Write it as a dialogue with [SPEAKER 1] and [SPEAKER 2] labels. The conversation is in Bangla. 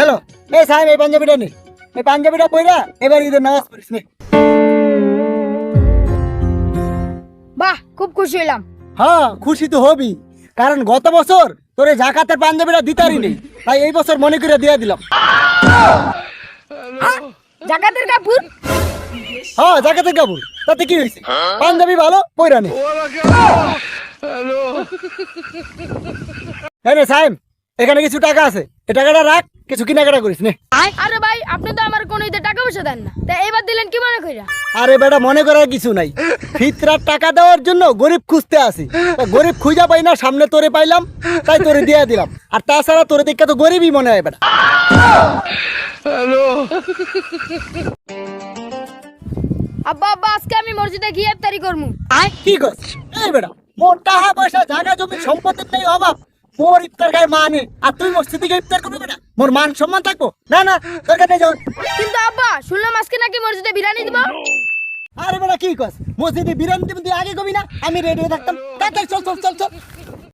[SPEAKER 1] চলো এই সাহেব এই পাঞ্জাবিটা নে, এই পাঞ্জাবিটা পইরা এবার ঈদের নামাজ পড়িস নে।
[SPEAKER 2] বাহ, খুব খুশি হইলাম।
[SPEAKER 1] হ্যাঁ খুশি তো হবি, কারণ গত বছর তোরে জাকাতের পাঞ্জাবিটা দিতারই নেই, তাই এই বছর মনে করে দিয়ে দিলাম।
[SPEAKER 2] জাকাতের কাপড়?
[SPEAKER 1] হ্যাঁ জাকাতের কাপড়, তাতে কি হয়েছে? পাঞ্জাবি ভালো পইরা নে। এই নে সাহেব, এখানে কিছু টাকা আছে, এই টাকাটা রাখ, কিছু কেনাকাটা করিস নে।
[SPEAKER 2] আরে ভাই, আপনি তো আমার কোনো ঈদের টাকা পয়সা দেন না, তা এবার দিলেন কি মনে কইরা?
[SPEAKER 1] আরে বেটা মনে করার কিছু নাই, ফিতরার টাকা দেওয়ার জন্য গরিব খুঁজতে আসি, তা গরিব খুঁজা পাই না, সামনে তোরে পাইলাম তাই তোরে দিয়ে দিলাম। আর তাছাড়া তোরে দেখে তো গরিবই মনে হয় বেটা।
[SPEAKER 2] আব্বা আব্বা, আজকে আমি মসজিদে গিয়ে ইফতারি করবো।
[SPEAKER 1] কি করছিস এই বেটা? মোর টাকা পয়সা জায়গা জমি সম্পত্তির নেই অভাব, মোর ইফতার গায়ে মানে, আর তুই মসজিদে গিয়ে ইফতার করবি বেটা? মোর মান সম্মান থাকবো না? না দরকার নেই যাও।
[SPEAKER 2] কিন্তু আব্বা, শুনলাম আজকে নাকি মসজিদে বিরিয়ানি দিব।
[SPEAKER 1] আরে বেটা কি কস, মসজিদে বিরিয়ানি দিবি তুই আগে কবি না? আমি রেডি হয়ে থাকতাম। তাড়াতাড়ি চল চল চল চল।